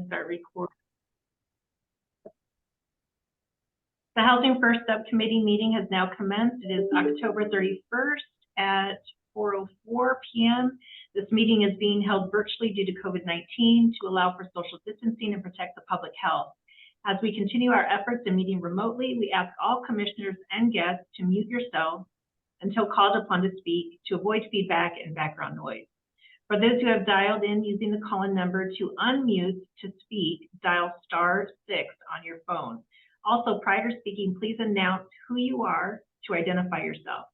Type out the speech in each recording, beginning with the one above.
and start recording. The Housing First Subcommittee meeting has now commenced. It is October 31st at 4:04 p.m. This meeting is being held virtually due to COVID-19 to allow for social distancing and protect the public health. As we continue our efforts in meeting remotely, we ask all commissioners and guests to mute yourselves until called upon to speak to avoid feedback and background noise. For those who have dialed in using the call-in number, to unmute to speak, dial *6 on your phone. Also, prior to speaking, please announce who you are to identify yourself.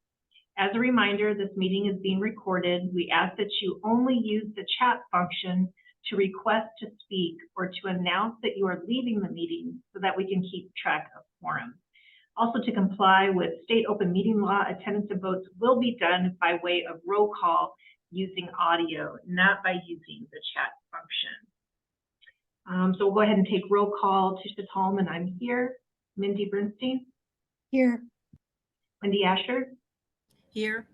As a reminder, this meeting is being recorded. We ask that you only use the chat function to request to speak or to announce that you are leaving the meeting so that we can keep track of quorum. Also, to comply with state open meeting law, attendance and votes will be done by way of roll call using audio, not by using the chat function. So we'll go ahead and take roll call. Tisha Tallman, I'm here. Mindy Bernstein? Here. Wendy Asher? Here.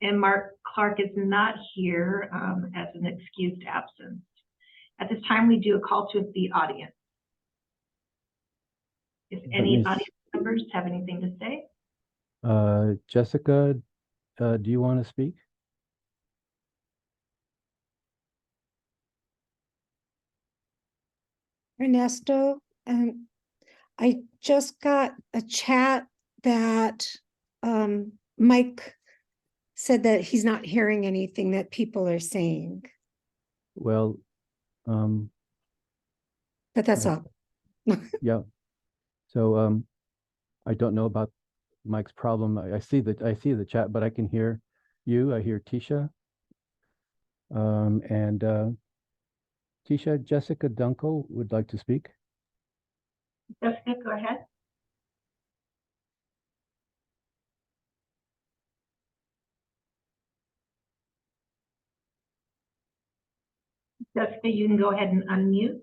And Mark Clark is not here as an excused absence. At this time, we do a call to the audience. If any audience members have anything to say. Jessica, do you want to speak? Ernesto, I just got a chat that Mike said that he's not hearing anything that people are saying. Well, But that's all. Yeah. So I don't know about Mike's problem. I see the chat, but I can hear you. I hear Tisha. And Tisha, Jessica Dunkel would like to speak. Jessica, go ahead. Jessica, you can go ahead and unmute.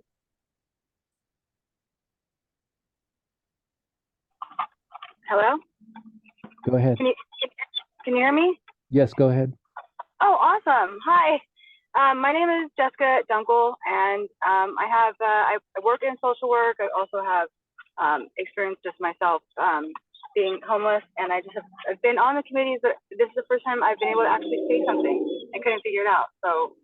Hello? Go ahead. Can you hear me? Yes, go ahead. Oh, awesome. Hi. My name is Jessica Dunkel, and I work in social work. I also have experience just myself being homeless, and I've been on the committees, but this is the first time I've been able to actually say something. I couldn't figure it out. So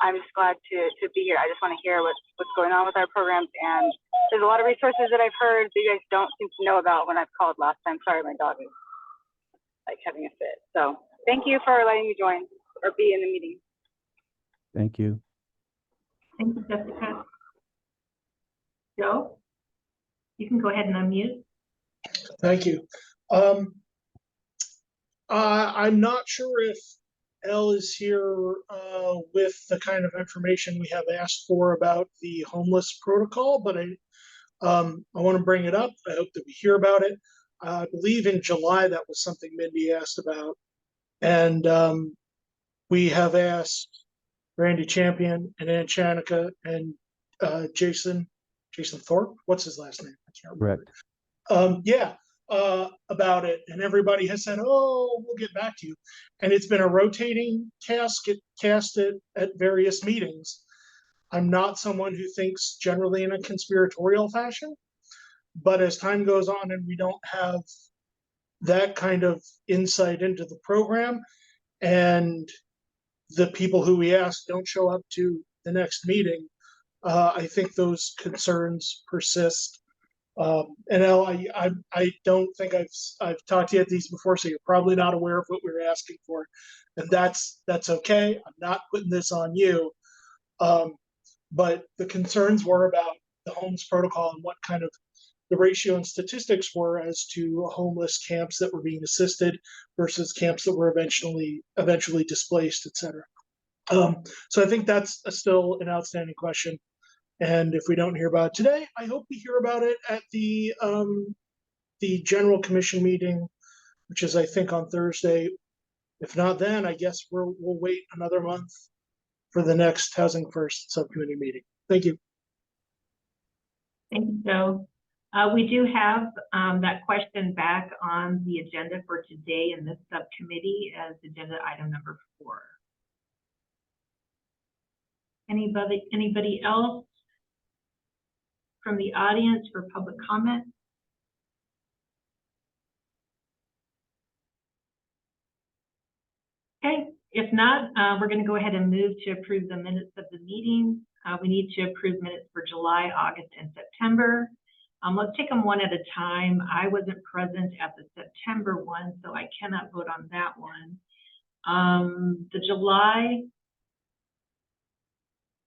I'm just glad to be here. I just want to hear what's going on with our programs, and there's a lot of resources that I've heard that you guys don't seem to know about when I've called last time. Sorry, my dog is like having a fit. So thank you for letting me join or be in the meeting. Thank you. Thank you, Jessica. Joe, you can go ahead and unmute. Thank you. I'm not sure if Elle is here with the kind of information we have asked for about the homeless protocol, but I want to bring it up. I hope that we hear about it. I believe in July that was something Mindy asked about, and we have asked Randy Champion and Ann Chanica and Jason Thorpe. What's his last name? I can't remember. Correct. About it, and everybody has said, "Oh, we'll get back to you." And it's been a rotating task at various meetings. I'm not someone who thinks generally in a conspiratorial fashion, but as time goes on and we don't have that kind of insight into the program, and the people who we ask don't show up to the next meeting, I think those concerns persist. And Elle, I don't think I've talked to you at these before, so you're probably not aware of what we were asking for, and that's okay. I'm not putting this on you, but the concerns were about the homeless protocol and what kind of the ratio and statistics were as to homeless camps that were being assisted versus camps that were eventually displaced, etc. So I think that's still an outstanding question. And if we don't hear about it today, I hope we hear about it at the General Commission meeting, which is, I think, on Thursday. If not then, I guess we'll wait another month for the next Housing First Subcommittee meeting. Thank you. Thank you, Joe. We do have that question back on the agenda for today in this subcommittee as agenda item number 4. Anybody else from the audience for public comment? Okay, if not, we're going to go ahead and move to approve the minutes of the meeting. We need to approve minutes for July, August, and September. Let's take them one at a time. I wasn't present at the September one, so I cannot vote on that one. The July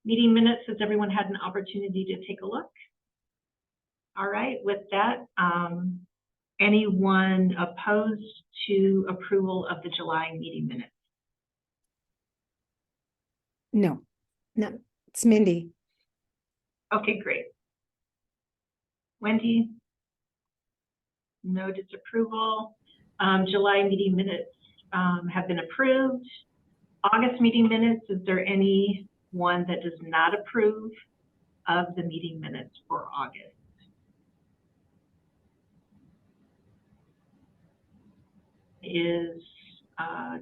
meeting minutes, has everyone had an opportunity to take a look? All right, with that, anyone opposed to approval of the July meeting minutes? No, it's Mindy. Okay, great. Wendy? No disapproval. July meeting minutes have been approved. August meeting minutes, is there anyone that does not approve of the meeting minutes for August? Is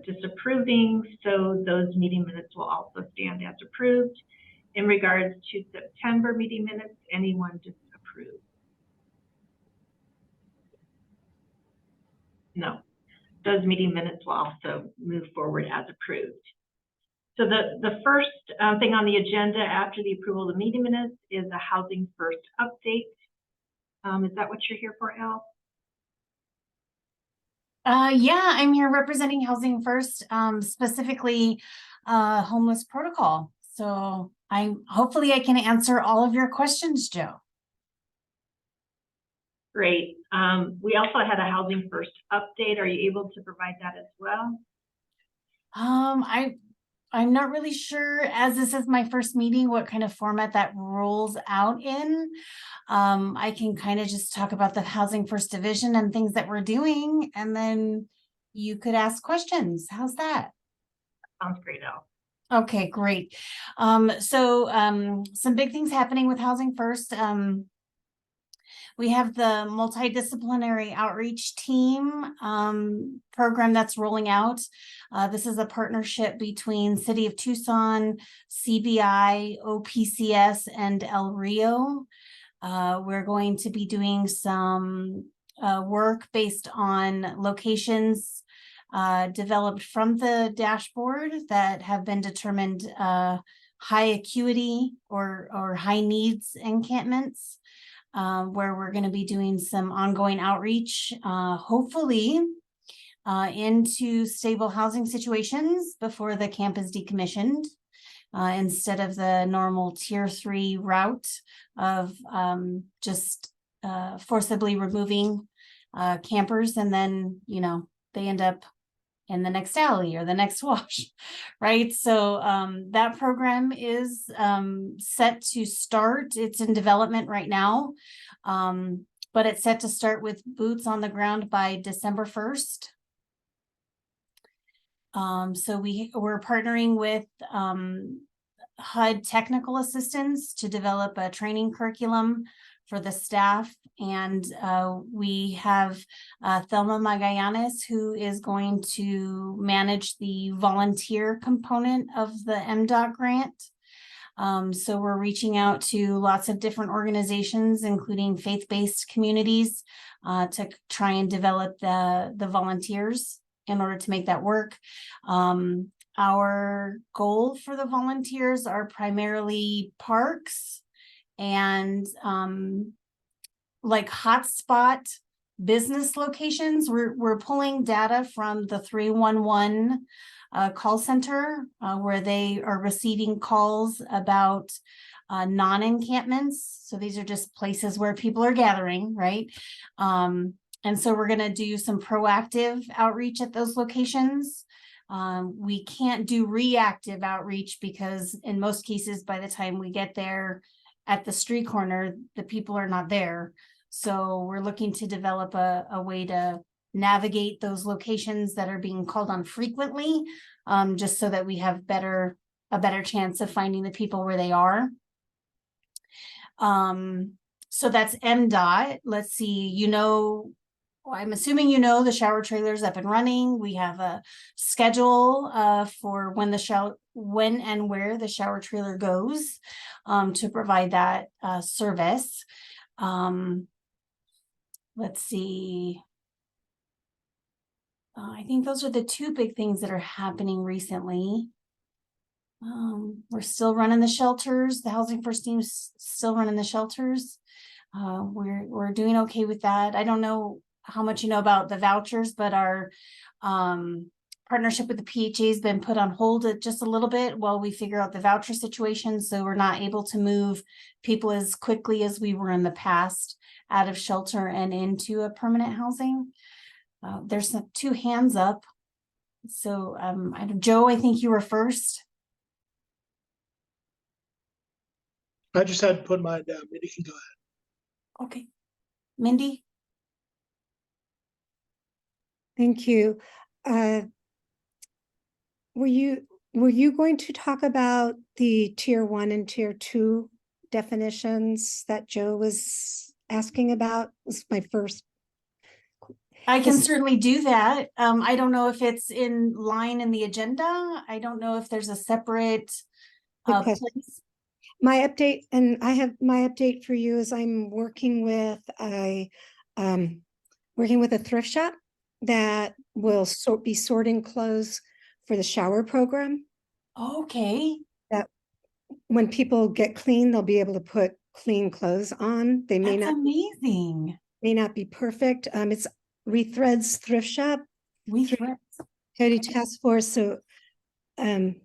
disapproving, so those meeting minutes will also stand as approved. In regards to September meeting minutes, anyone disapprove? No, those meeting minutes will also move forward as approved. So the first thing on the agenda after the approval of the meeting minutes is a Housing First update. Is that what you're here for, Elle? Yeah, I'm here representing Housing First, specifically homeless protocol. So hopefully I can answer all of your questions, Joe. Great. We also had a Housing First update. Are you able to provide that as well? I'm not really sure, as this is my first meeting, what kind of format that rolls out in. I can kind of just talk about the Housing First Division and things that we're doing, and then you could ask questions. How's that? Sounds great, Elle. Okay, great. So some big things happening with Housing First. We have the multidisciplinary outreach team program that's rolling out. This is a partnership between City of Tucson, CBI, OPCS, and El Rio. We're going to be doing some work based on locations developed from the dashboard that have been determined high acuity or high needs encampments. Where we're going to be doing some ongoing outreach, hopefully into stable housing situations before the camp is decommissioned, instead of the normal tier 3 route of just forcibly removing campers, and then, they end up in the next alley or the next wash, right? So that program is set to start. It's in development right now, but it's set to start with boots on the ground by December 1st. So we're partnering with HUD technical assistance to develop a training curriculum for the staff. And we have Thelma Magallanes, who is going to manage the volunteer component of the MDOT grant. So we're reaching out to lots of different organizations, including faith-based communities, to try and develop the volunteers in order to make that work. Our goal for the volunteers are primarily parks and like hotspot business locations. We're pulling data from the 311 call center, where they are receiving calls about non-encampments. So these are just places where people are gathering, right? And so we're going to do some proactive outreach at those locations. We can't do reactive outreach because in most cases, by the time we get there at the street corner, the people are not there. So we're looking to develop a way to navigate those locations that are being called on frequently, just so that we have a better chance of finding the people where they are. So that's MDOT. Let's see, Well, I'm assuming you know the shower trailer's up and running. We have a schedule for when and where the shower trailer goes to provide that service. Let's see. I think those are the two big things that are happening recently. We're still running the shelters. The Housing First team's still running the shelters. We're doing okay with that. I don't know how much you know about the vouchers, but our partnership with the PHA has been put on hold just a little bit while we figure out the voucher situation. So we're not able to move people as quickly as we were in the past out of shelter and into a permanent housing. There's two hands up. So Joe, I think you were first. I just had to put mine down. Mindy can go ahead. Okay. Mindy? Thank you. Were you going to talk about the tier 1 and tier 2 definitions that Joe was asking about? Was my first. I can Yes. certainly do that. I don't know if it's in line in the agenda. I don't know if there's a separate Good question. place. My update, and I have my update for you, is I'm working with a thrift shop that will be sorting clothes for the shower program. Okay. That when people get clean, they'll be able to put clean clothes on. They may That's not amazing. be perfect. It's Rethreads Thrift Shop, Threads. Cody Task Force. So they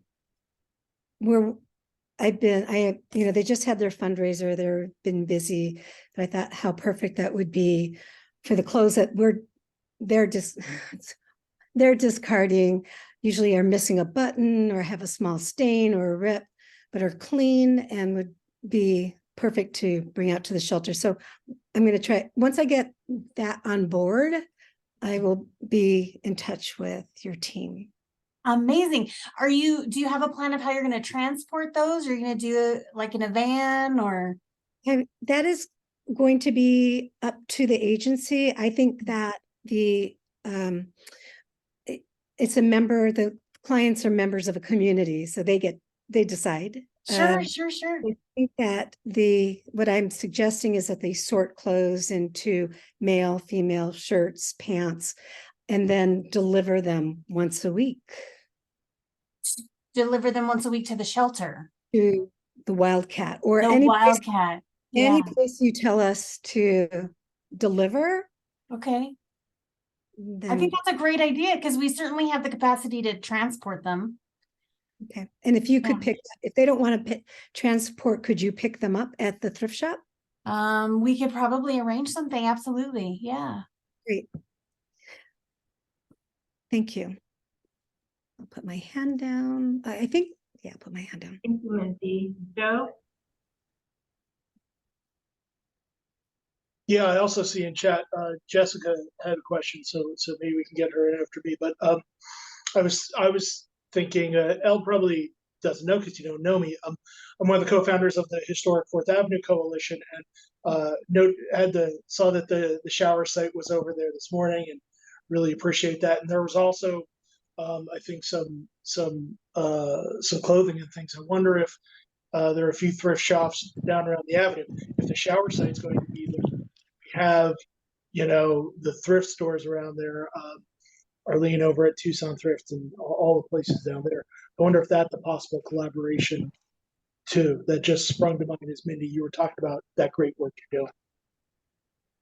just had their fundraiser. They've been busy, but I thought how perfect that would be for the clothes that they're discarding, usually are missing a button or have a small stain or a rip, but are clean and would be perfect to bring out to the shelter. So I'm going to try, once I get that on board, I will be in touch with your team. Amazing. Do you have a plan of how you're going to transport those? Are you going to do it like in a van or? That is going to be up to the agency. I think that the clients are members of a community, so they decide. Sure. I think that what I'm suggesting is that they sort clothes into male, female shirts, pants, and then deliver them once a week. Deliver them once a week to the shelter. To the Wildcat or The any Wildcat. any place you tell us to deliver. Okay. Then, I think that's a great idea because we certainly have the capacity to transport them. okay. And if you could if they don't want to transport, could you pick them up at the thrift shop? We could probably arrange something. Absolutely. Yeah. Great. Thank you. I'll put my hand down. I think, yeah, I'll put my hand down. Thank you, Mindy. Joe? Yeah, I also see in chat, Jessica had a question, so maybe we can get her in after me. But I was thinking, Elle probably doesn't know because you don't know me. I'm one of the co-founders of the Historic Fourth Avenue Coalition, and saw that the shower site was over there this morning, and really appreciate that. And there was also, I think some clothing and things. I wonder if there are a few thrift shops down around the avenue. If the shower site's going to be there, we have, the thrift stores around there. Arlene over at Tucson Thrift and all the places down there. I wonder if that's a possible collaboration too. That just sprung to mind as Mindy, you were talking about that great work you're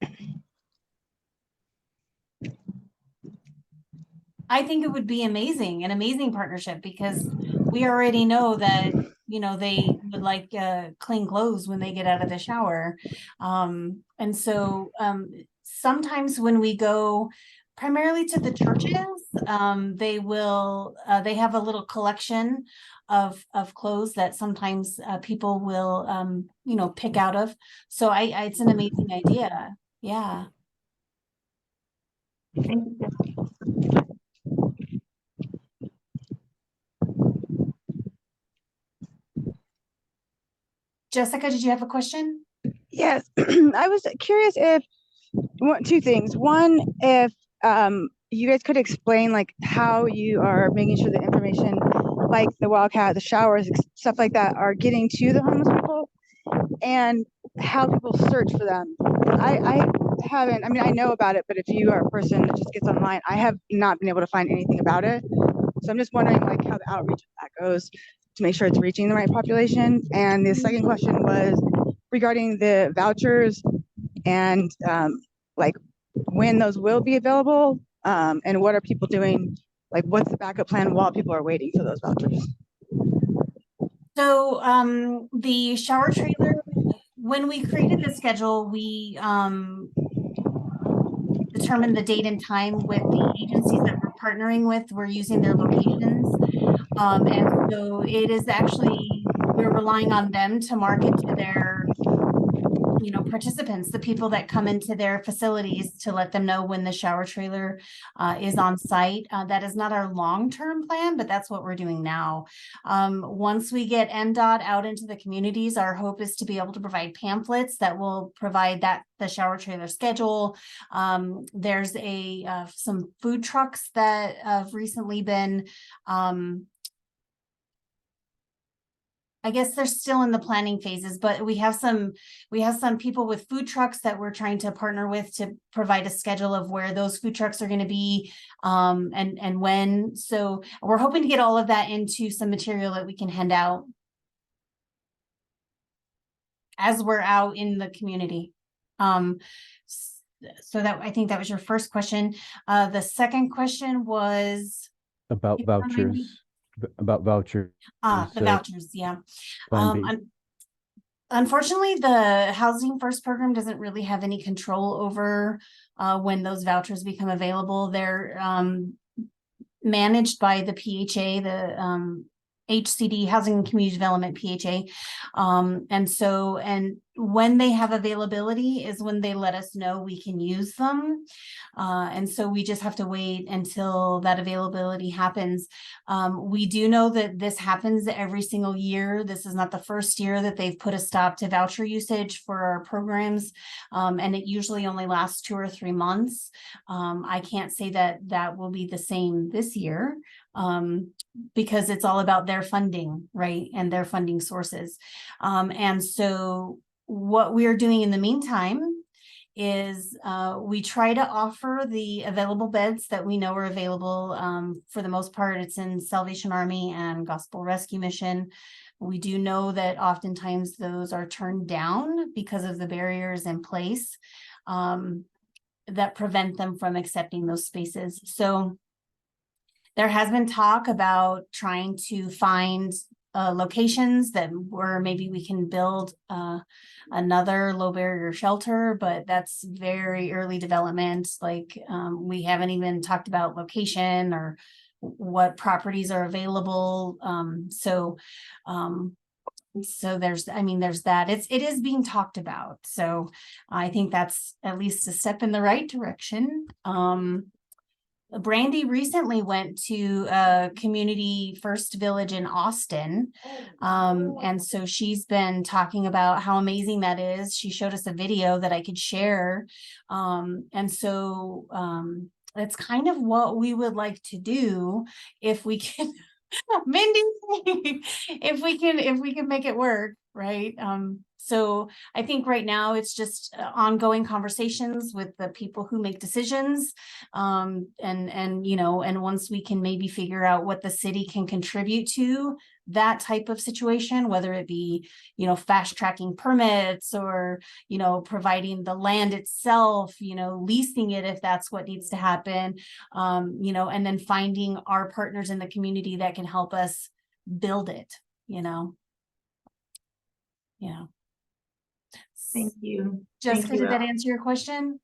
doing. I think it would be an amazing partnership because we already know that, they would like clean clothes when they get out of the shower. And so sometimes when we go primarily to the churches, they have a little collection of clothes that sometimes people will, pick out of. So it's an amazing idea. Yeah. Thank you. Jessica, did you have a question? Yes, I was curious if two things. One, if you guys could explain like how you are making sure the information, like the Wildcat, the showers, stuff like that, are getting to the homeless people, and how people search for them. I haven't. I mean, I know about it, but if you are a person that just gets online, I have not been able to find anything about it. So I'm just wondering like how the outreach of that goes to make sure it's reaching the right population. And the second question was regarding the vouchers and like when those will be available, and what are people doing? Like, what's the backup plan while people are waiting for those vouchers? So the shower trailer, when we created the schedule, we determined the date and time with the agencies that we're partnering with. We're using their locations. And so it is actually, we're relying on them to market to their, you know, participants, the people that come into their facilities, to let them know when the shower trailer is on site. That is not our long-term plan, but that's what we're doing now. Once we get MDOT out into the communities, our hope is to be able to provide pamphlets that will provide the shower trailer schedule. There's some food trucks that have recently been, I guess they're still in the planning phases, but we have some people with food trucks that we're trying to partner with to provide a schedule of where those food trucks are going to be, and when. So we're hoping to get all of that into some material that we can hand out as we're out in the community. So that, I think that was your first question. The second question was About vouchers. About vouchers. the vouchers, yeah. Plan B. Unfortunately, the Housing First program doesn't really have any control over when those vouchers become available. They're managed by the PHA, the HCD, Housing and Community Development, PHA. And when they have availability is when they let us know we can use them. And so we just have to wait until that availability happens. We do know that this happens every single year. This is not the first year that they've put a stop to voucher usage for our programs. And it usually only lasts 2 or 3 months. I can't say that that will be the same this year, because it's all about their funding, right? And their funding sources. And so what we're doing in the meantime is we try to offer the available beds that we know are available. For the most part, it's in Salvation Army and Gospel Rescue Mission. We do know that oftentimes those are turned down because of the barriers in place that prevent them from accepting those spaces. So there has been talk about trying to find locations that where maybe we can build another low barrier shelter, but that's very early development. Like we haven't even talked about location or what properties are available. So there's that. It is being talked about. So I think that's at least a step in the right direction. Brandy recently went to a community first village in Austin. And so she's been talking about how amazing that is. She showed us a video that I could share. And so it's kind of what we would like to do if we can, Mindy, if we can make it work, right? So I think right now it's just ongoing conversations with the people who make decisions. And once we can maybe figure out what the city can contribute to that type of situation, whether it be, fast tracking permits or, providing the land itself, leasing it if that's what needs to happen, and then finding our partners in the community that can help us build it, Yeah. Thank you. Jessica, Thank you, did that Al. answer your question?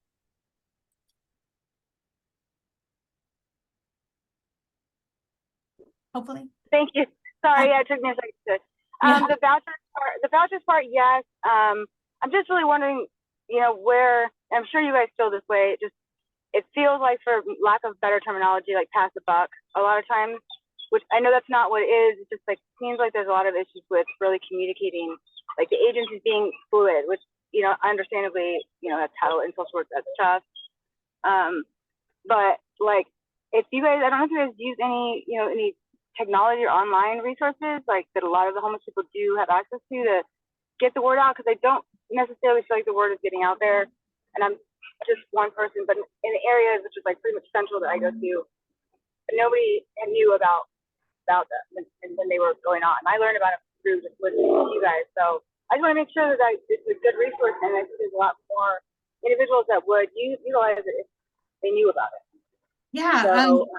Hopefully. Thank you. Sorry, yeah, it took me a second to. Yeah. The vouchers part, yes. I'm just really wondering, where. I'm sure you guys feel this way. It feels like, for lack of better terminology, like pass the buck a lot of times. Which I know that's not what it is. It's just like seems like there's a lot of issues with really communicating, like the agencies being fluid, which understandably, that's how in social work that's tough. But like, if you guys, I don't know if you guys use any, any technology or online resources like that a lot of the homeless people do have access to get the word out, because I don't necessarily feel like the word is getting out there. And I'm just one person, but in the areas which is like pretty much central that I go to, nobody knew about them and when they were going on. I learned about it through just listening to you guys. So I just want to make sure that it's a good resource, and I think there's a lot more individuals that would utilize it if they knew about it. Yeah. So,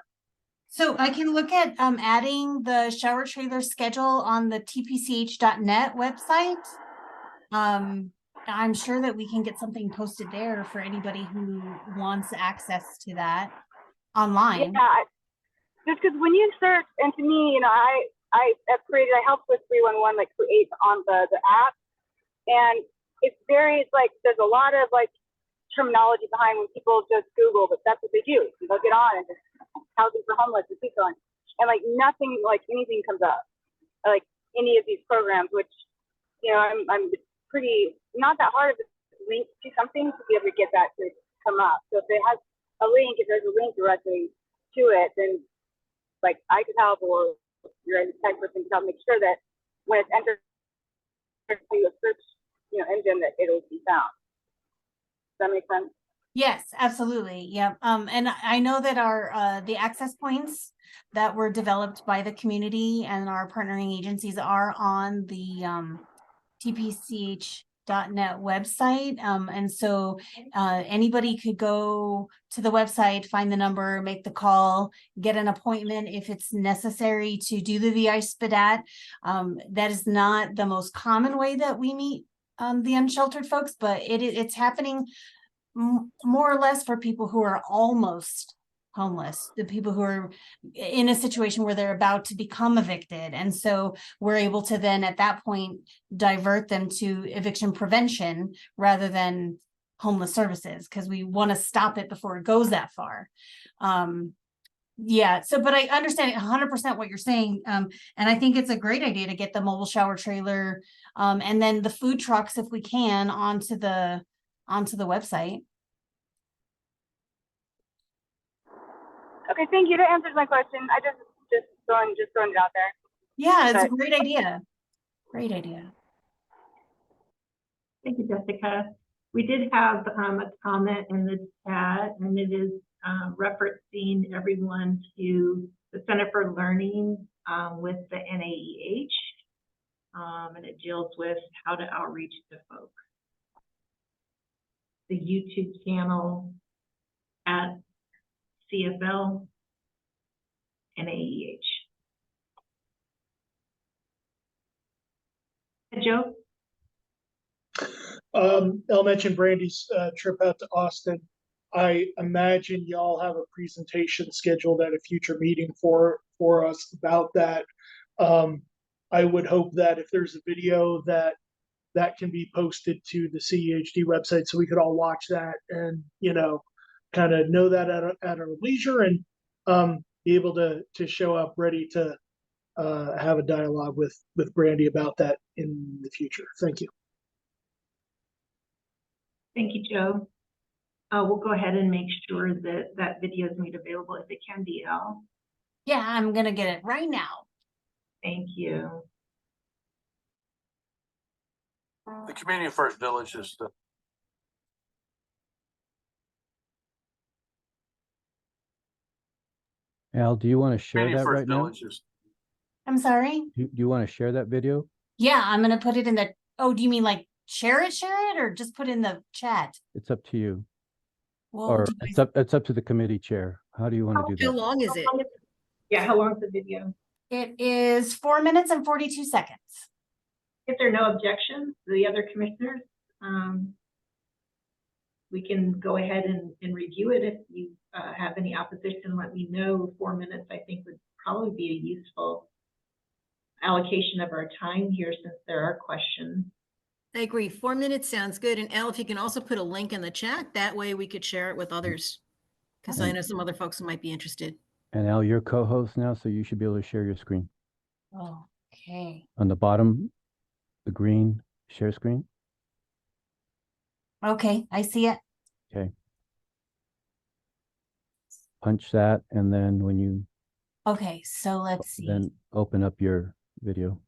So I can look at adding the shower trailer schedule on the tpch.net website. I'm sure that we can get something posted there for anybody who wants access to that online. yeah, just because when you search, and to me, I helped with 311 like create on the app, and it's very like there's a lot of like terminology behind when people just Google, but that's what they do. They'll get on and just housing for homeless and keep going, and like nothing, like anything comes up, like any of these programs, which I'm pretty not that hard of a link to something to be able to get that to come up. So if it has a link, if there's a link directly to it, then like I could help, or you're a tech person can help make sure that when it's entered into a search engine that it'll be found. Does that make sense? Yes, absolutely. Yep. And I know that our the access points that were developed by the community and our partnering agencies are on the tpch.net website. And so anybody could go to the website, find the number, make the call, get an appointment if it's necessary to do the VI SPDAT. That is not the most common way that we meet the unsheltered folks, but it's happening more or less for people who are almost homeless, the people who are in a situation where they're about to become evicted. And so we're able to then at that point divert them to eviction prevention rather than homeless services, because we want to stop it before it goes that far. Yeah, so but I understand 100% what you're saying. And I think it's a great idea to get the mobile shower trailer and then the food trucks, if we can, onto the website. Okay, thank you. That answers my question. I just throwing it out there. Yeah, it's a great idea. Great idea. Thank you, Jessica. We did have a comment in the chat, and it is referencing everyone to the Center for Learning with the NAEH, and it deals with how to outreach to folks. The YouTube channel at CFL NAEH. Joe? Elle mentioned Brandy's trip out to Austin. I imagine y'all have a presentation scheduled at a future meeting for us about that. I would hope that if there's a video that can be posted to the CEHD website, so we could all watch that and kind of know that at our leisure, and be able to show up ready to have a dialogue with Brandy about that in the future. Thank you. Thank you, Joe. We'll go ahead and make sure that that video is made available if it can be, Elle. Yeah, I'm gonna get it right now. Thank you. The Community First Village is the Al, do you want to share Community that First right now? Village is I'm sorry. Do you want to share that video? Yeah, I'm gonna put it in the. Oh, do you mean like share it, or just put in the chat? It's up to you. Well, Or do you it's up to the committee chair. How do you want to do How that? long is it? Yeah, how long is the video? It is 4 minutes and 42 seconds. If there are no objections, the other commissioners, we can go ahead and review it. If you have any opposition, let me know. 4 minutes, I think, would probably be a useful allocation of our time here, since there are questions. I agree. 4 minutes sounds good. And Elle, if you can also put a link in the chat, that way we could share it with others. Because I know some other folks who might be interested. And Al, you're co-host now, so you should be able to share your screen. Okay. On the bottom, the green share screen. Okay, I see it. Okay. punch that, and then when you Okay, so let's see. then open up your video.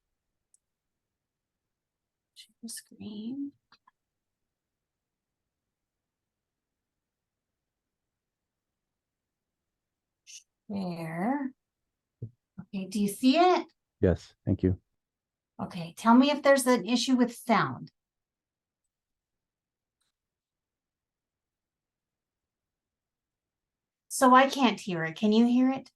Share screen. Share. Okay, do you see it? Yes, thank you. Okay, tell me if there's an issue with sound. So I can't hear it. Can you hear it?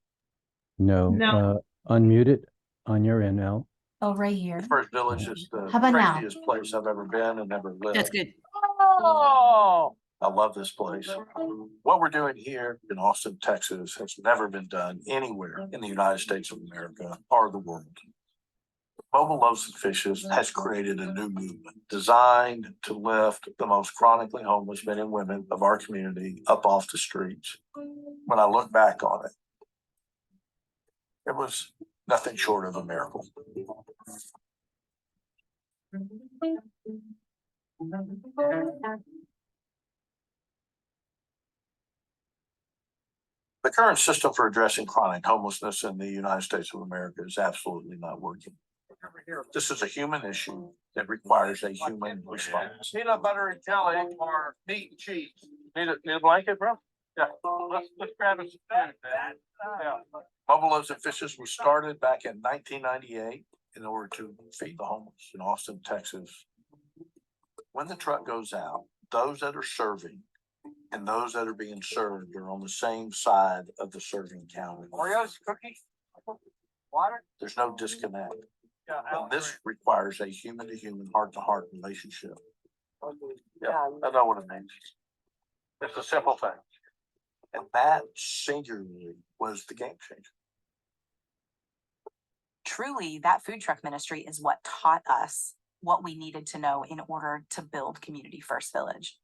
No, No. unmute it on your end, Al. Oh, right here. First Village is the How about now? craziest place I've ever been and ever lived. That's good. Oh, I love this place. What we're doing here in Austin, Texas has never been done anywhere in the United States of America or the world. Mobile Loaves and Fishes has created a new movement designed to lift the most chronically homeless men and women of our community up off the streets. When I look back on it, it was nothing short of a miracle. The current system for addressing chronic homelessness in the United States of America is absolutely not working. This is a human issue that requires a human response. Peanut butter and jelly or meat and cheese. Need a blanket, bro? Yeah, let's grab us some food. Yeah. Mobile Loaves and Fishes was started back in 1998 in order to feed the homeless in Austin, Texas. When the truck goes out, those that are serving and those that are being served are on the same side of the serving counter. Oreos, cookies, water. There's no disconnect. And this requires a human-to-human, heart-to-heart relationship. Yeah, I know what it means. It's a simple thing. And that singularly was the game changer. Truly, that food truck ministry is what taught us what we needed to know in order to build Community First Village.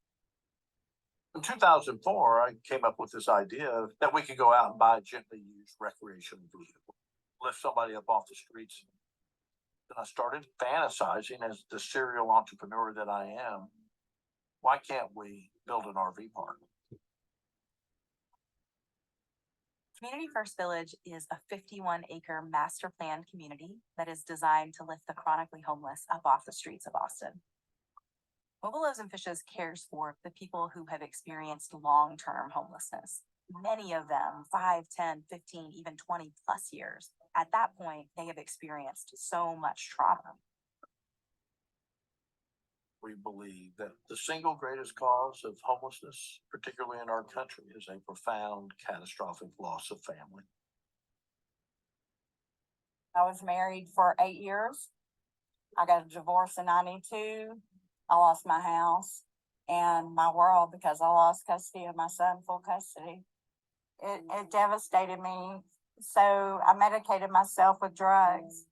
In 2004, I came up with this idea that we could go out and buy a gently used recreational vehicle, lift somebody up off the streets. And I started fantasizing as the serial entrepreneur that I am. Why can't we build an RV park? Community First Village is a 51-acre master planned community that is designed to lift the chronically homeless up off the streets of Austin. Mobile Loaves and Fishes cares for the people who have experienced long-term homelessness. Many of them 5, 10, 15, even 20 plus years. At that point, they have experienced so much trauma. We believe that the single greatest cause of homelessness, particularly in our country, is a profound, catastrophic loss of family. I was married for 8 years. I got a divorce in 92. I lost my house and my world because I lost custody of my son, full custody. It devastated me. So I medicated myself with drugs.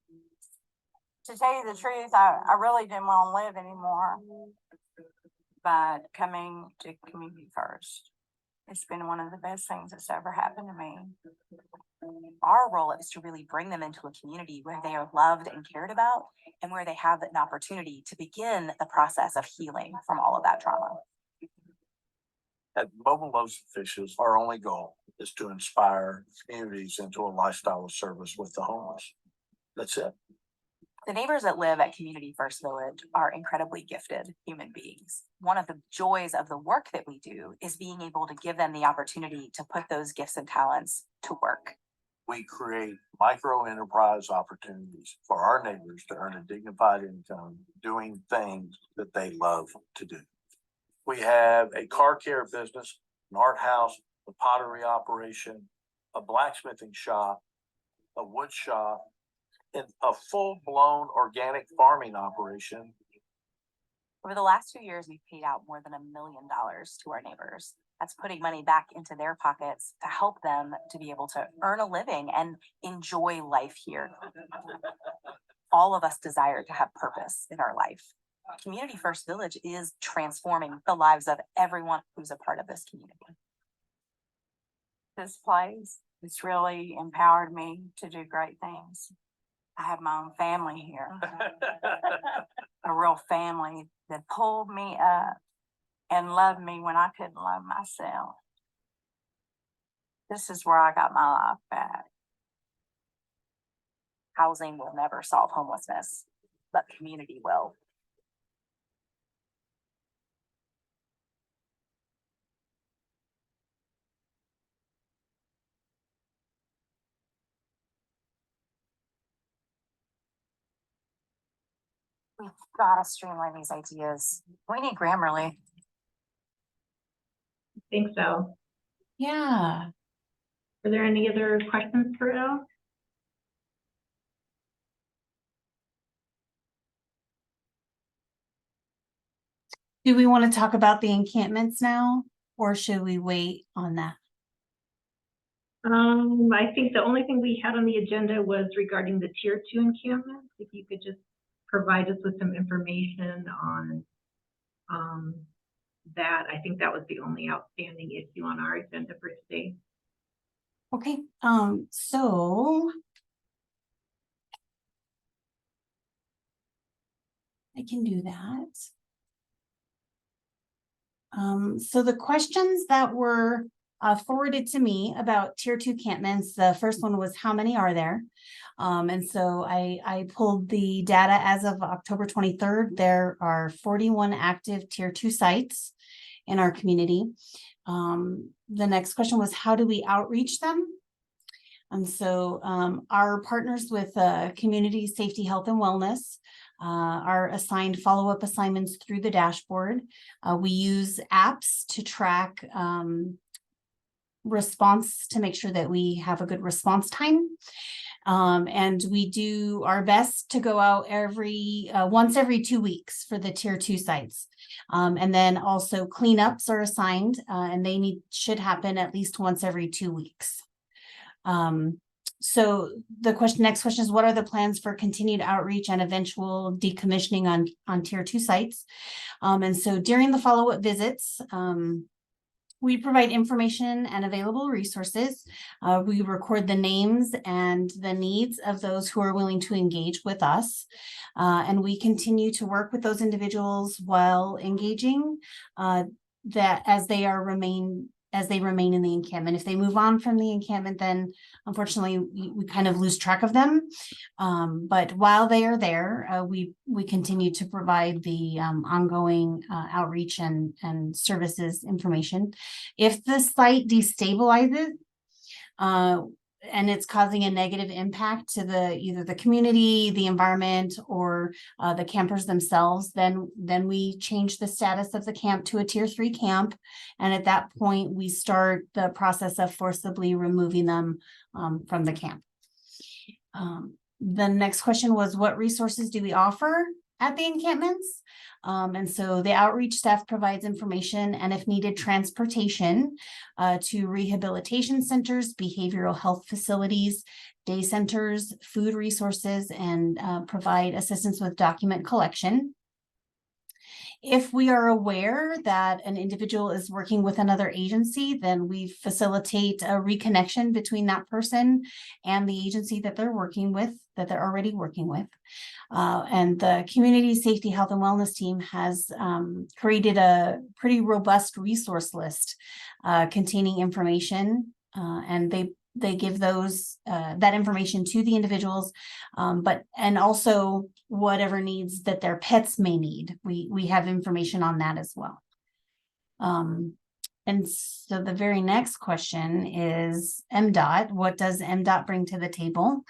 To tell you the truth, I really didn't want to live anymore. But coming to Community First, it's been one of the best things that's ever happened to me. Our role is to really bring them into a community where they are loved and cared about and where they have an opportunity to begin the process of healing from all of that trauma. At Mobile Loaves and Fishes, our only goal is to inspire communities into a lifestyle of service with the homeless. That's it. The neighbors that live at Community First Village are incredibly gifted human beings. One of the joys of the work that we do is being able to give them the opportunity to put those gifts and talents to work. We create micro enterprise opportunities for our neighbors to earn a dignified income doing things that they love to do. We have a car care business, an art house, a pottery operation, a blacksmithing shop, a wood shop, and a full-blown organic farming operation. Over the last 2 years, we've paid out more than $1 million to our neighbors. That's putting money back into their pockets to help them to be able to earn a living and enjoy life here. All of us desire to have purpose in our life. Community First Village is transforming the lives of everyone who's a part of this community. This place, it's really empowered me to do great things. I have my own family here, a real family that pulled me up and loved me when I couldn't love myself. This is where I got my life back. Housing will never solve homelessness, but community will. We've got to streamline these ideas. We need Grammarly. I think so. Yeah. Are there any other questions for Elle? Do we want to talk about the encampments now, or should we wait on that? I think the only thing we had on the agenda was regarding the tier 2 encampments. If you could just provide us with some information on that. I think that was the only outstanding issue on our agenda for today. Okay, so I can do that. So the questions that were forwarded to me about tier 2 encampments, the first one was how many are there? And so I pulled the data as of October 23rd. There are 41 active tier 2 sites in our community. The next question was, how do we outreach them? And so our partners with Community Safety, Health, and Wellness are assigned follow-up assignments through the dashboard. We use apps to track response to make sure that we have a good response time. And we do our best to go out once every 2 weeks for the tier 2 sites. And then also cleanups are assigned and they should happen at least once every 2 weeks. So the next question is, what are the plans for continued outreach and eventual decommissioning on tier 2 sites? And so during the follow-up visits, we provide information and available resources. We record the names and the needs of those who are willing to engage with us. And we continue to work with those individuals while engaging that as they remain in the encampment. If they move on from the encampment, then unfortunately we kind of lose track of them. But while they are there, we continue to provide the ongoing outreach and services information. If the site destabilizes, and it's causing a negative impact to either the community, the environment, or the campers themselves, then we change the status of the camp to a tier 3 camp. And at that point, we start the process of forcibly removing them from the camp. The next question was, what resources do we offer at the encampments? And so the outreach staff provides information and, if needed, transportation to rehabilitation centers, behavioral health facilities, day centers, food resources, and provide assistance with document collection. If we are aware that an individual is working with another agency, then we facilitate a reconnection between that person and the agency that they're working with, that they're already working with. And the Community Safety, Health, and Wellness team has created a pretty robust resource list containing information, and they give that information to the individuals, and also whatever needs that their pets may need. We have information on that as well. And so the very next question is MDOT. What does MDOT bring to the table?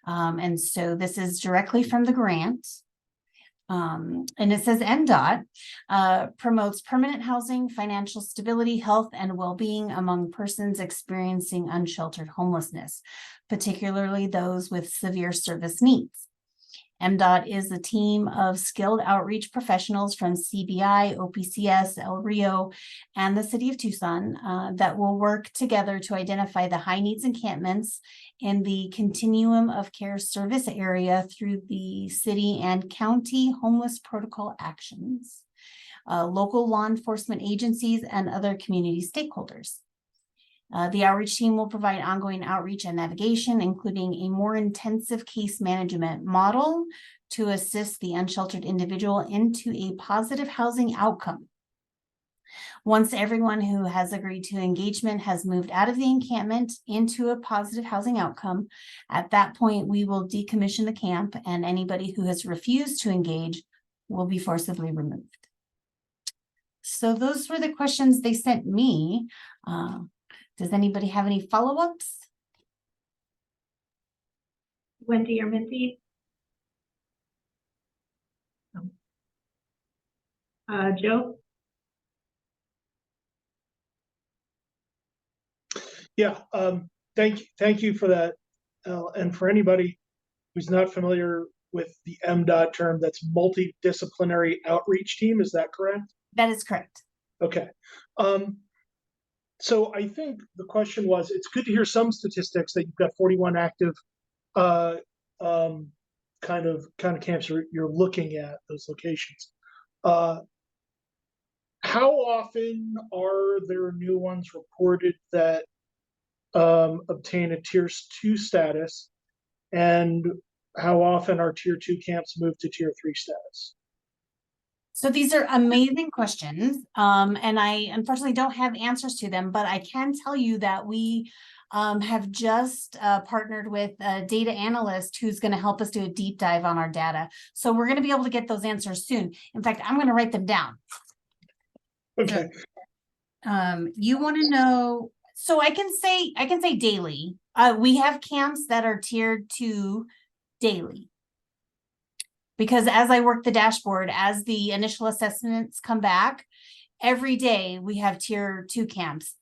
And so this is directly from the grant. And it says MDOT promotes permanent housing, financial stability, health, and well-being among persons experiencing unsheltered homelessness, particularly those with severe service needs. MDOT is a team of skilled outreach professionals from CBI, OPCS, El Rio, and the City of Tucson that will work together to identify the high needs encampments in the continuum of care service area through the city and county homeless protocol actions, local law enforcement agencies, and other community stakeholders. The outreach team will provide ongoing outreach and navigation, including a more intensive case management model to assist the unsheltered individual into a positive housing outcome. Once everyone who has agreed to engagement has moved out of the encampment into a positive housing outcome, at that point, we will decommission the camp, and anybody who has refused to engage will be forcibly removed. So those were the questions they sent me. Does anybody have any follow-ups? Wendy or Mindy? Joe? Yeah, thank you for that. And for anybody who's not familiar with the MDOT term, that's multidisciplinary outreach team, is that correct? That is correct. Okay. So I think the question was, it's good to hear some statistics that you've got 41 active kind of camps you're looking at, those locations. How often are there new ones reported that obtain a tier 2 status, and how often are tier 2 camps moved to tier 3 status? So these are amazing questions, and I unfortunately don't have answers to them, but I can tell you that we have just partnered with a data analyst who's going to help us do a deep dive on our data. So we're going to be able to get those answers soon. In fact, I'm going to write them down. Okay. You want to know, so I can say daily. We have camps that are tiered to daily. Because as I work the dashboard, as the initial assessments come back, every day we have tier 2 camps.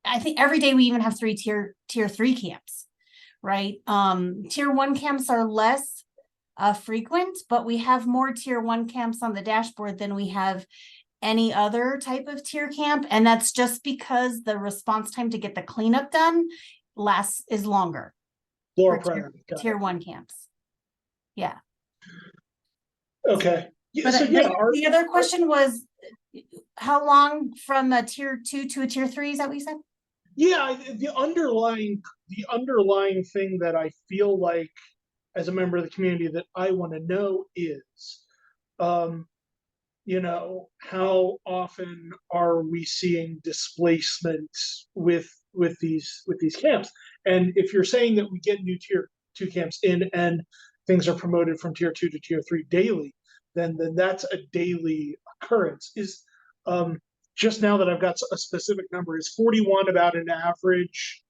I think every day we even have tier 3 camps, right? Tier 1 camps are less frequent, but we have more tier 1 camps on the dashboard than we have any other type of tier camp. And that's just because the response time to get the cleanup done is longer. Lower for priority. tier 1 camps. Yeah. Okay. Yeah, But so yeah, the other question was, how long from a tier 2 to a tier 3? Is that what you said? Yeah, the underlying thing that I feel like as a member of the community that I want to know is, how often are we seeing displacement with these camps? And if you're saying that we get new tier 2 camps in and things are promoted from tier 2 to tier 3 daily, then that's a daily occurrence. Is just now that I've got a specific number, is 41 about an average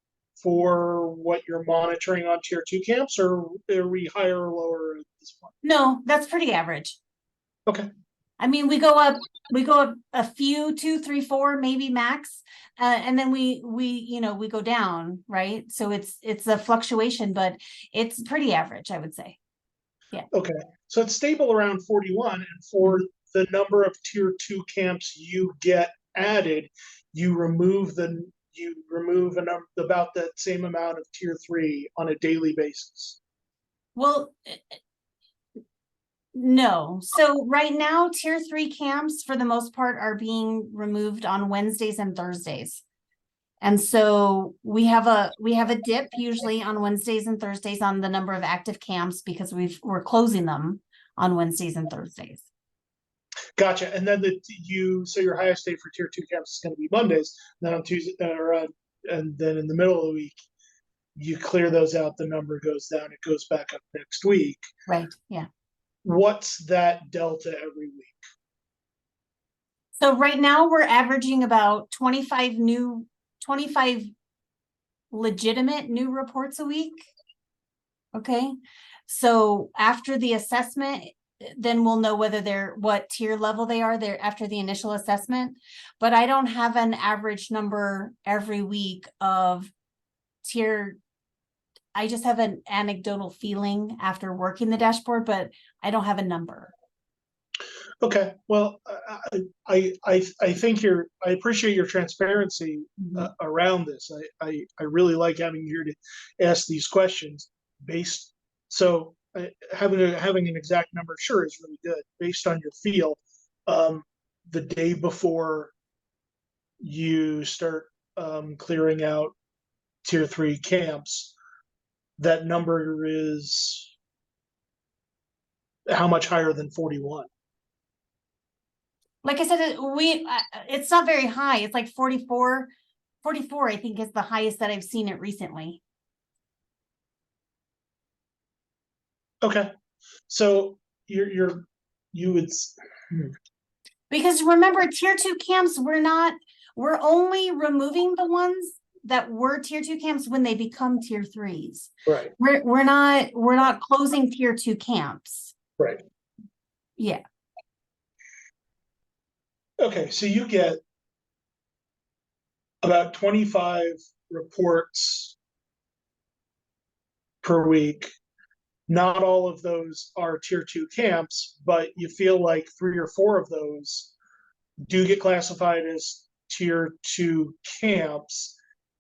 for what you're monitoring on tier 2 camps, or are we higher or lower at this point? No, that's pretty average. Okay. I mean, we go up a few, 2, 3, 4, maybe max. And then we go down, right? So it's a fluctuation, but it's pretty average, I would say. Yeah. Okay. So it's stable around 41, and for the number of tier 2 camps you get added, you remove about that same amount of tier 3 on a daily basis. Well, no. So right now, tier 3 camps, for the most part, are being removed on Wednesdays and Thursdays. And so we have a dip usually on Wednesdays and Thursdays on the number of active camps because we're closing them on Wednesdays and Thursdays. Gotcha. And then so your highest day for tier 2 camps is going to be Mondays. And then on Tuesday, and then in the middle of the week, you clear those out. The number goes down. It goes back up next week. Right. Yeah. What's that delta every week? So right now we're averaging about 25 legitimate new reports a week. Okay. So after the assessment, then we'll know what tier level they are there after the initial assessment. But I don't have an average number every week of tier. I just have an anecdotal feeling after working the dashboard, but I don't have a number. Okay. Well, I think I appreciate your transparency around this. I really like having you here to ask these questions so having an exact number sure is really good based on your feel. The day before you start clearing out tier 3 camps, that number is how much higher than 41? like I said, it's not very high. It's like 44, I think is the highest that I've seen it recently. Okay, so you would, Because remember, tier 2 camps, we're only removing the ones that were tier 2 camps when they become tier 3s. right, We're not closing tier 2 camps. right. Yeah. Okay, so you get about 25 reports per week. Not all of those are tier 2 camps, but you feel like 3 or 4 of those do get classified as tier 2 camps.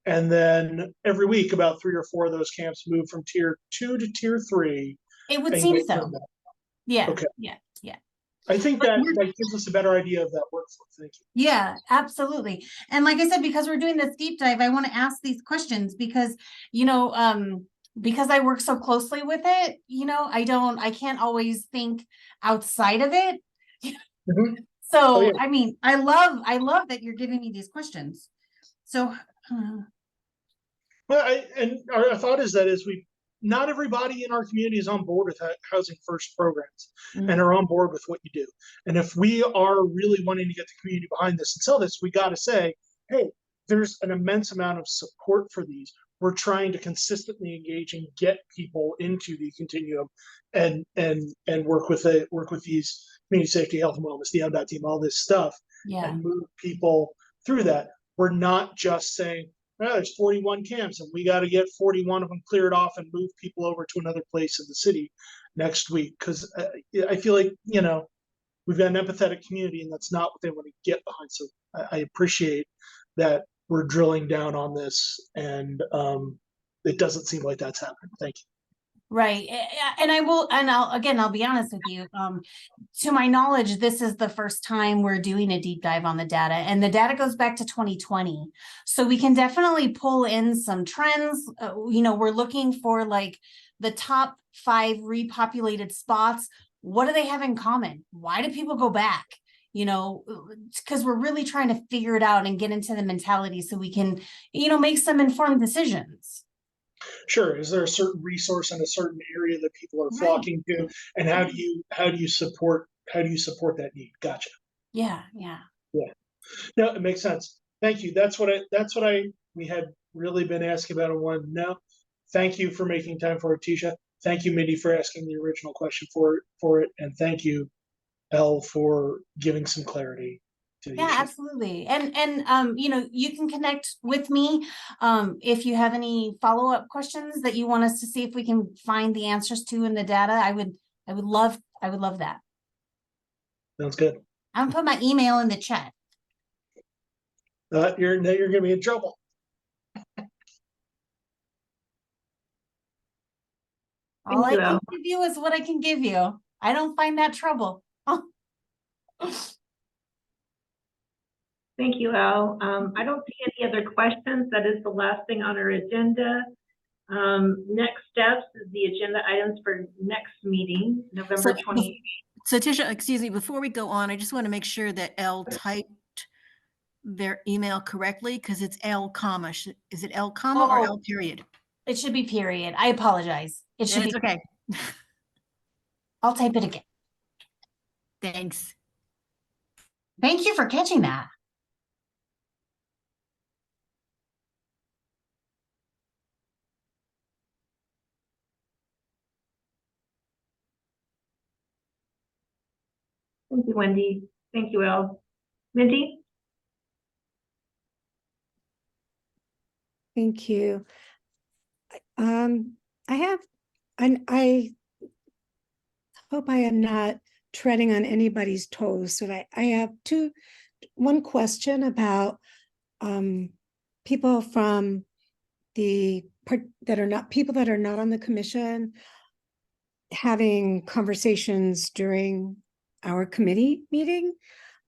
And then every week, about 3 or 4 of those camps move from tier 2 to tier 3. It would and seem get so. them back. Yeah. Okay. Yeah. I think that gives us a better idea of that workflow. Thank you. Yeah, absolutely. And like I said, because we're doing this deep dive, I want to ask these questions because, because I work so closely with it, I can't always think outside of it. Mhm. So, Oh, yeah. I mean, I love that you're giving me these questions. So, Well, our thought is that not everybody in our community is on board with housing first programs and are on board with what you do. And if we are really wanting to get the community behind this and sell this, we got to say, hey, there's an immense amount of support for these. We're trying to consistently engage and get people into the continuum and work with these community safety, health and wellness, the MDOT team, all this stuff, yeah, and move people through that. We're not just saying, well, there's 41 camps and we got to get 41 of them cleared off and move people over to another place in the city next week. Because I feel like, we've got an empathetic community and that's not what they want to get behind. So I appreciate that we're drilling down on this, and it doesn't seem like that's happening. Thank you. right. And I'll be honest with you. To my knowledge, this is the first time we're doing a deep dive on the data, and the data goes back to 2020. So we can definitely pull in some trends. We're looking for like the top 5 repopulated spots. What do they have in common? Why do people go back? Because we're really trying to figure it out and get into the mentality so we can, make some informed decisions. Sure. Is there a certain resource in a certain area that people are flocking to, and how do you support that need? Gotcha. Yeah. No, it makes sense. Thank you. That's what we had really been asking about and wanted to know. Thank you for making time for it, Tisha. Thank you, Mindy, for asking the original question for it, and thank you, Elle, for giving some clarity to the Yeah, issue. absolutely. And you can connect with me if you have any follow-up questions that you want us to see if we can find the answers to in the data. I would love that. Sounds good. I'm gonna put my email in the chat. You're gonna be in trouble. All I you, can Elle. give you is what I can give you. I don't find that trouble. Thank you, Elle. I don't see any other questions. That is the last thing on our agenda. Next steps is the agenda items for next meeting, November 28th. So Tisha, excuse me, before we go on, I just want to make sure that Elle typed their email correctly, because it's L comma. Is it L comma or L period? It should be period. I apologize. It should be okay. I'll type it again. Thanks. Thank you for catching that. Thank you, Wendy. Thank you, Elle. Mindy? Thank you. I hope I am not treading on anybody's toes. So I have one question about people from that are not on the commission having conversations during our committee meeting.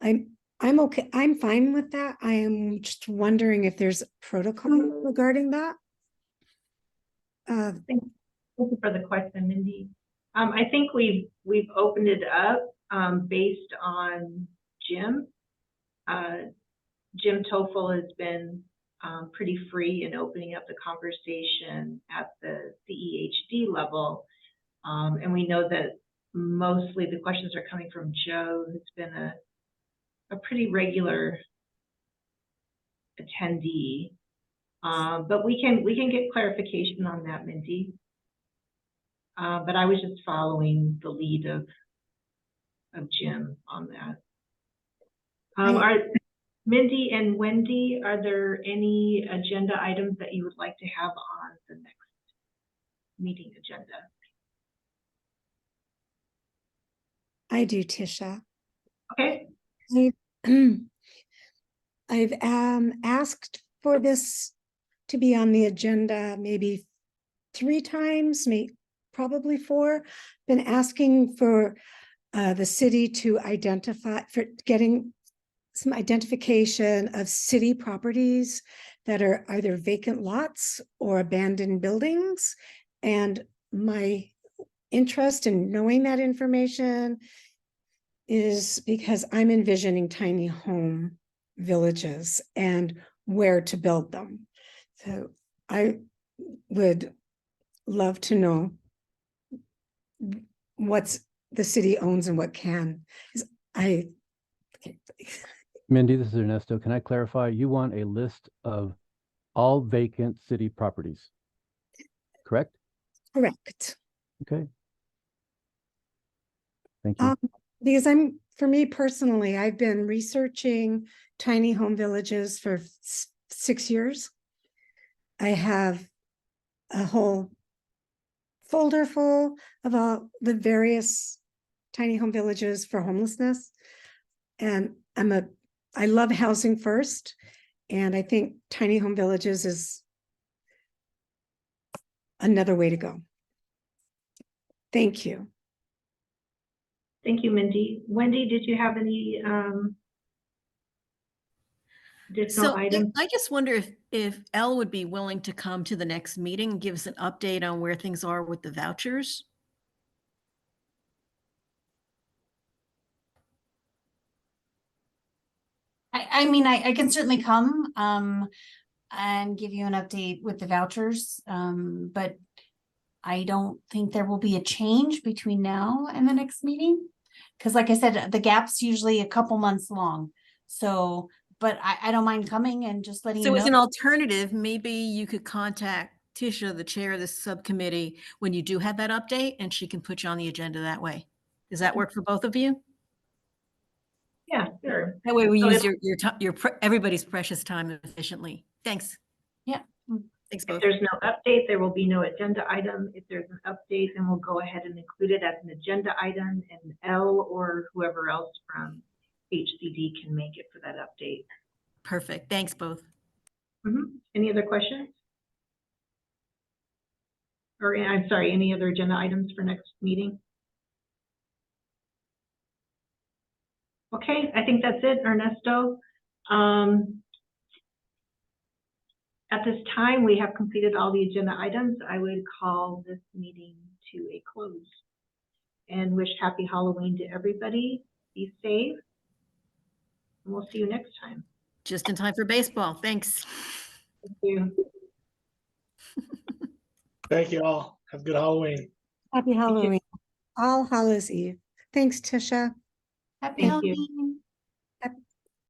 I'm okay. I'm fine with that. I am just wondering if there's protocol regarding that. Thank you for the question, Mindy. I think we've opened it up based on Jim. Jim Toffel has been pretty free in opening up the conversation at the CEHD level. And we know that mostly the questions are coming from Joe, who's been a pretty regular attendee. But we can get clarification on that, Mindy. But I was just following the lead of Jim on that. Are Mindy and Wendy, are there any agenda items that you would like to have on the next meeting agenda? I do, Tisha. Okay. I've asked for this to be on the agenda maybe 3 times, probably 4. Been asking for the city to for getting some identification of city properties that are either vacant lots or abandoned buildings. And my interest in knowing that information is because I'm envisioning tiny home villages and where to build them. So I would love to know what's the city owns and what can. Mindy, this is Ernesto. Can I clarify? You want a list of all vacant city properties, correct? Correct. Okay. Thank you. Because for me personally, I've been researching tiny home villages for 6 years. I have a whole folder full of all the various tiny home villages for homelessness. And I love housing first. And I think tiny home villages is another way to go. Thank you. Thank you, Mindy. Wendy, did you have any additional So items? I just wonder if Elle would be willing to come to the next meeting and give us an update on where things are with the vouchers. I mean, I can certainly come and give you an update with the vouchers, but I don't think there will be a change between now and the next meeting. Because like I said, the gap's usually a couple months long. So, but I don't mind coming and just letting So you as know. an alternative, maybe you could contact Tisha, the chair of the subcommittee, when you do have that update, and she can put you on the agenda that way. Does that work for both of you? Yeah, sure. That way we So use everybody's precious time efficiently. Thanks. Yeah. Thanks If both. there's no update, there will be no agenda item. If there's an update, then we'll go ahead and include it as an agenda item, and Elle or whoever else from HCD can make it for that update. Perfect. Thanks both. Any other questions? Or I'm sorry, any other agenda items for next meeting? Okay, I think that's it, Ernesto. At this time, we have completed all the agenda items. I would call this meeting to a close and wish happy Halloween to everybody. Be safe, and we'll see you next time. Just in time for baseball. Thanks. Thank you. Thank you all. Have a good Halloween. Happy Halloween. All Hallows Eve. Thanks, Tisha. Happy Thank you. Halloween.